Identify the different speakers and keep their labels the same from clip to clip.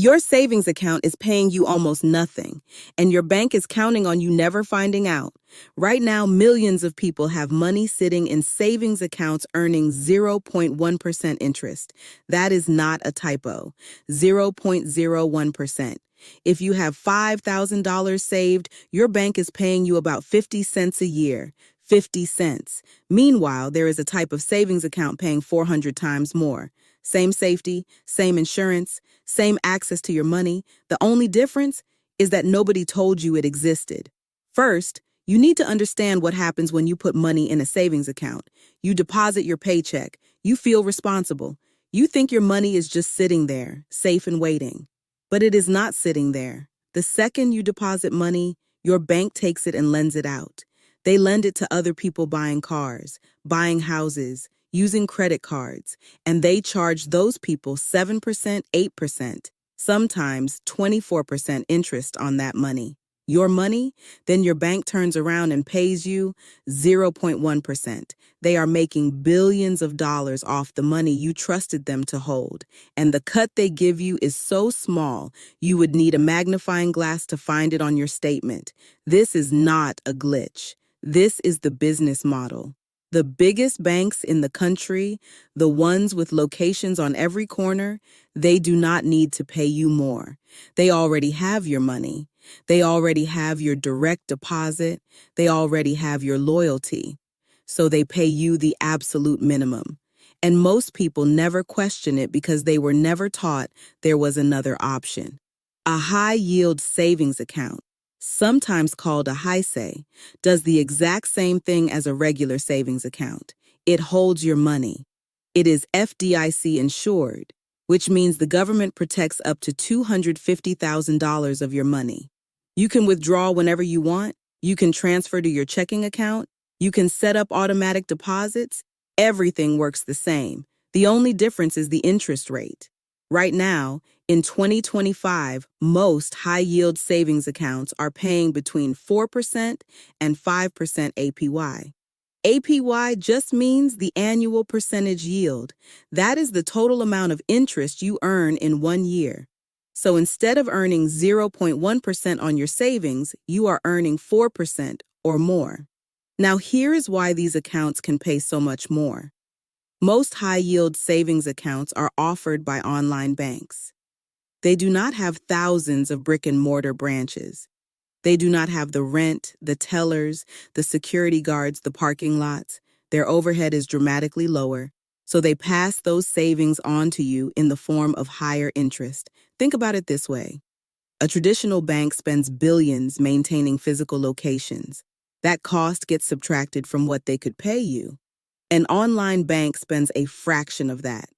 Speaker 1: Your savings account is paying you almost nothing, and your bank is counting on you never finding out. Right now, millions of people have money sitting in savings accounts earning 0.1% interest. That is not a typo. 0.01%. If you have $5,000 saved, your bank is paying you about 50 cents a year. 50 cents. Meanwhile, there is a type of savings account paying 400 times more. Same safety, same insurance, same access to your money. The only difference is that nobody told you it existed. First, you need to understand what happens when you put money in a savings account. You deposit your paycheck. You feel responsible. You think your money is just sitting there, safe and waiting. But it is not sitting there. The second you deposit money, your bank takes it and lends it out. They lend it to other people buying cars, buying houses, using credit cards, and they charge those people 7%, 8%, sometimes 24% interest on that money. Your money, then your bank turns around and pays you 0.1%. They are making billions of dollars off the money you trusted them to hold, and the cut they give you is so small you would need a magnifying glass to find it on your statement. This is not a glitch. This is the business model. The biggest banks in the country, the ones with locations on every corner, they do not need to pay you more. They already have your money. They already have your direct deposit. They already have your loyalty. So they pay you the absolute minimum. And most people never question it because they were never taught there was another option. A high-yield savings account, sometimes called a HYSA, does the exact same thing as a regular savings account. It holds your money. It is FDIC insured, which means the government protects up to $250,000 of your money. You can withdraw whenever you want. You can transfer to your checking account. You can set up automatic deposits. Everything works the same. The only difference is the interest rate. Right now, in 2025, most high-yield savings accounts are paying between 4% and 5% APY. APY just means the annual percentage yield. That is the total amount of interest you earn in 1 year. So instead of earning 0.1% on your savings, you are earning 4% or more. Now here is why these accounts can pay so much more. Most high-yield savings accounts are offered by online banks. They do not have thousands of brick-and-mortar branches. They do not have the rent, the tellers, the security guards, the parking lots. Their overhead is dramatically lower, so they pass those savings on to you in the form of higher interest. Think about it this way. A traditional bank spends billions maintaining physical locations. That cost gets subtracted from what they could pay you. An online bank spends a fraction of that,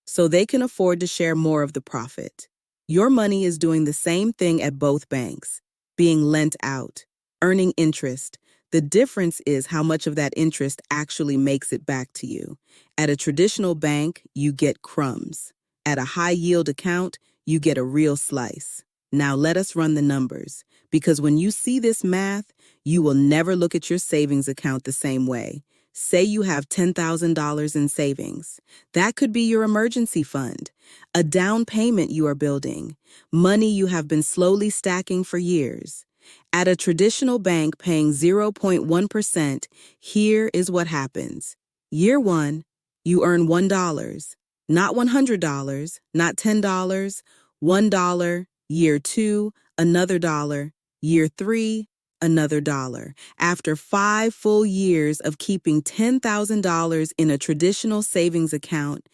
Speaker 1: so they can afford to share more of the profit. Your money is doing the same thing at both banks, being lent out, earning interest. The difference is how much of that interest actually makes it back to you. At a traditional bank, you get crumbs. At a high-yield account, you get a real slice. Now let us run the numbers, because when you see this math, you will never look at your savings account the same way. Say you have $10,000 in savings. That could be your emergency fund, a down payment you are building, money you have been slowly stacking for years. At a traditional bank paying 0.1%, here is what happens. Year 1, you earn $1, not $100, not $10, $1. Year 2, another $1. Year 3, another $1. After 5 full years of keeping $10,000 in a traditional savings account,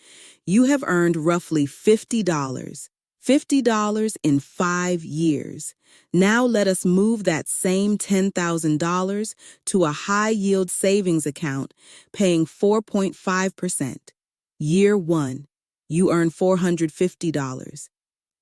Speaker 1: you have earned roughly $50. $50 in 5 years. Now let us move that same $10,000 to a high-yield savings account paying 4.5%. Year 1, you earn $450.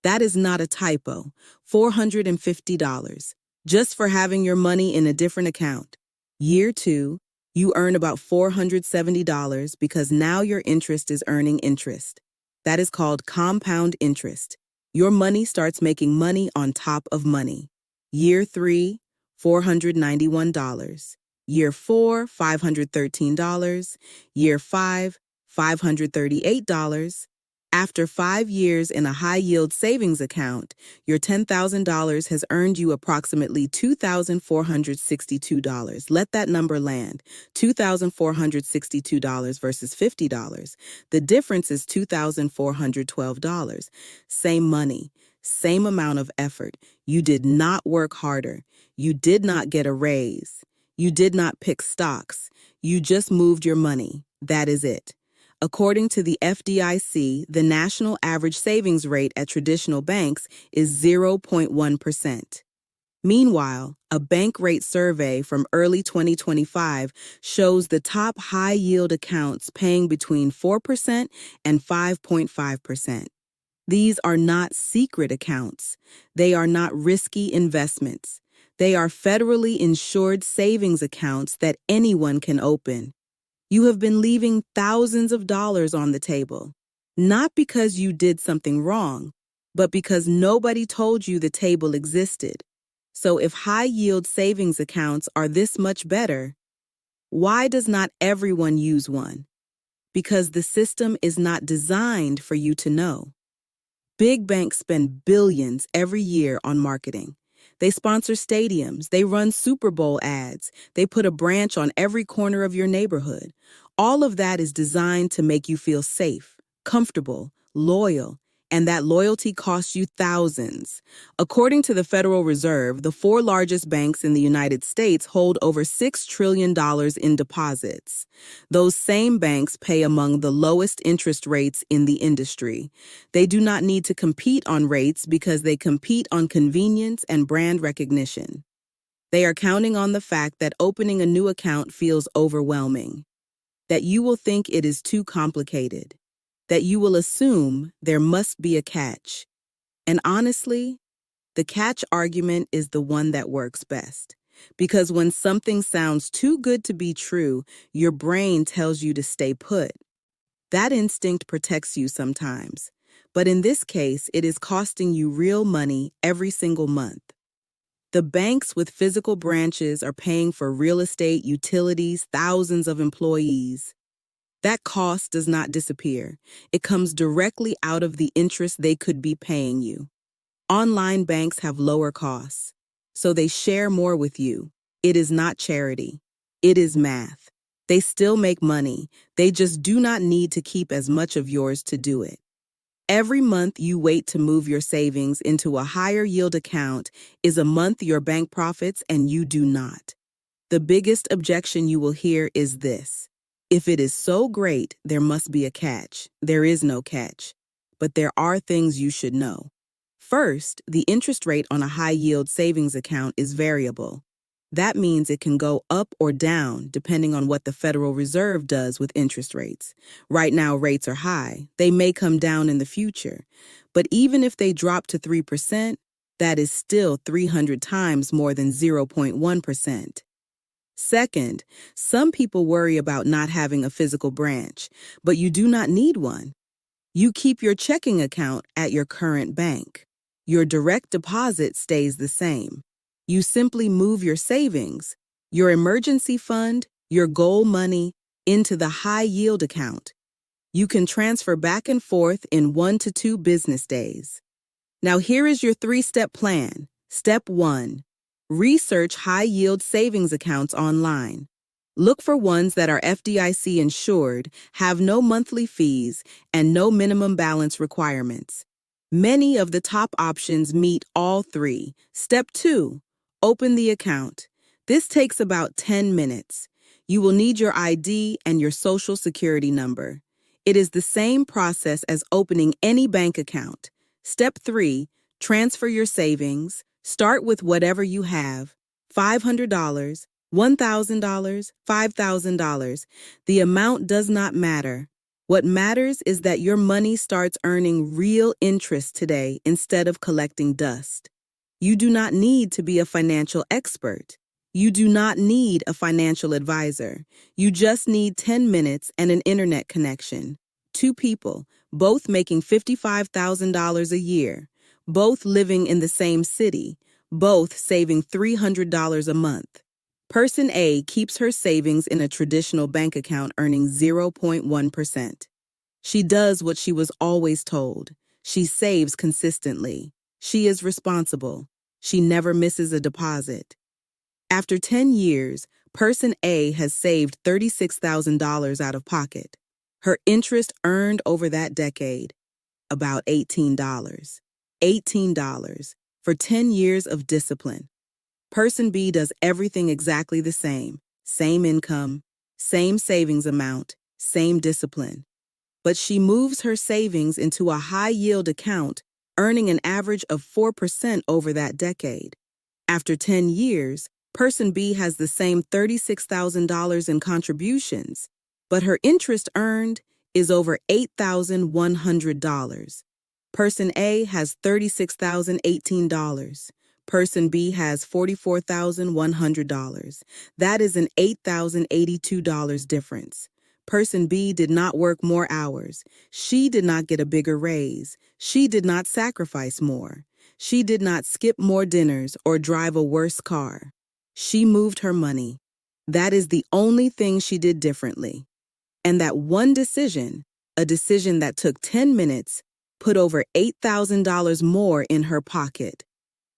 Speaker 1: That is not a typo. $450. Just for having your money in a different account. Year 2, you earn about $470 because now your interest is earning interest. That is called compound interest. Your money starts making money on top of money. Year 3, $491. Year 4, $513. Year 5, $538. After 5 years in a high-yield savings account, your $10,000 has earned you approximately $2,462. Let that number land. $2,462 versus $50. The difference is $2,412. Same money, same amount of effort. You did not work harder. You did not get a raise. You did not pick stocks. You just moved your money. That is it. According to the FDIC, the national average savings rate at traditional banks is 0.1%. Meanwhile, a bank rate survey from early 2025 shows the top high-yield accounts paying between 4% and 5.5%. These are not secret accounts. They are not risky investments. They are federally insured savings accounts that anyone can open. You have been leaving thousands of dollars on the table, not because you did something wrong, but because nobody told you the table existed. So if high-yield savings accounts are this much better, why does not everyone use one? Because the system is not designed for you to know. Big banks spend billions every year on marketing. They sponsor stadiums, they run Super Bowl ads, they put a branch on every corner of your neighborhood. All of that is designed to make you feel safe, comfortable, loyal, and that loyalty costs you thousands. According to the Federal Reserve, the 4 largest banks in the United States hold over $6 trillion in deposits. Those same banks pay among the lowest interest rates in the industry. They do not need to compete on rates because they compete on convenience and brand recognition. They are counting on the fact that opening a new account feels overwhelming, that you will think it is too complicated, that you will assume there must be a catch. And honestly, the catch argument is the one that works best. Because when something sounds too good to be true, your brain tells you to stay put. That instinct protects you sometimes. But in this case, it is costing you real money every single month. The banks with physical branches are paying for real estate, utilities, thousands of employees. That cost does not disappear. It comes directly out of the interest they could be paying you. Online banks have lower costs, so they share more with you. It is not charity. It is math. They still make money. They just do not need to keep as much of yours to do it. Every month you wait to move your savings into a higher yield account is a month your bank profits and you do not. The biggest objection you will hear is this: if it is so great, there must be a catch. There is no catch. But there are things you should know. First, the interest rate on a high-yield savings account is variable. That means it can go up or down depending on what the Federal Reserve does with interest rates. Right now, rates are high. They may come down in the future. But even if they drop to 3%, that is still 300 times more than 0.1%. Second, some people worry about not having a physical branch, but you do not need one. You keep your checking account at your current bank. Your direct deposit stays the same. You simply move your savings, your emergency fund, your goal money, into the high-yield account. You can transfer back and forth in 1 to 2 business days. Now here is your 3-step plan. Step 1. Research high-yield savings accounts online. Look for ones that are FDIC insured, have no monthly fees, and no minimum balance requirements. Many of the top options meet all 3. Step 2. Open the account. This takes about 10 minutes. You will need your ID and your social security number. It is the same process as opening any bank account. Step 3. Transfer your savings. Start with whatever you have, $500, $1,000, $5,000. The amount does not matter. What matters is that your money starts earning real interest today instead of collecting dust. You do not need to be a financial expert. You do not need a financial advisor. You just need 10 minutes and an internet connection. 2 people, both making $55,000 a year. Both living in the same city, both saving $300 a month. Person A keeps her savings in a traditional bank account earning 0.1%. She does what she was always told. She saves consistently. She is responsible. She never misses a deposit. After 10 years, person A has saved $36,000 out of pocket. Her interest earned over that decade, about $18. $18 for 10 years of discipline. Person B does everything exactly the same. Same income, same savings amount, same discipline. But she moves her savings into a high-yield account, earning an average of 4% over that decade. After 10 years, person B has the same $36,000 in contributions, but her interest earned is over $8,100. Person A has $36,018. Person B has $44,100. That is an $8,082 difference. Person B did not work more hours. She did not get a bigger raise. She did not sacrifice more. She did not skip more dinners or drive a worse car. She moved her money. That is the only thing she did differently. And that one decision, a decision that took 10 minutes, put over $8,000 more in her pocket.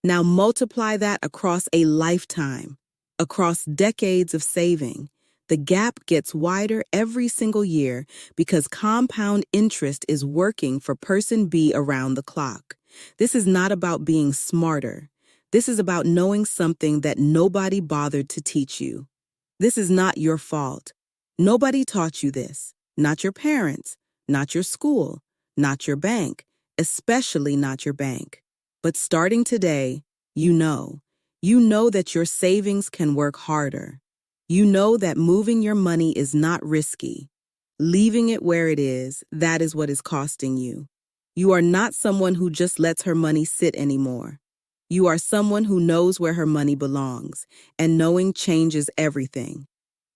Speaker 1: Now multiply that across a lifetime, across decades of saving. The gap gets wider every single year because compound interest is working for person B around the clock. This is not about being smarter. This is about knowing something that nobody bothered to teach you. This is not your fault. Nobody taught you this. Not your parents, not your school, not your bank, especially not your bank. But starting today, you know that your savings can work harder. You know that moving your money is not risky. Leaving it where it is, that is what is costing you. You are not someone who just lets her money sit anymore. You are someone who knows where her money belongs, and knowing changes everything.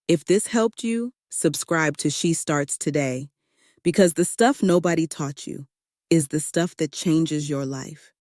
Speaker 1: If this helped you, subscribe to She Starts Today, because the stuff nobody taught you is the stuff that changes your life.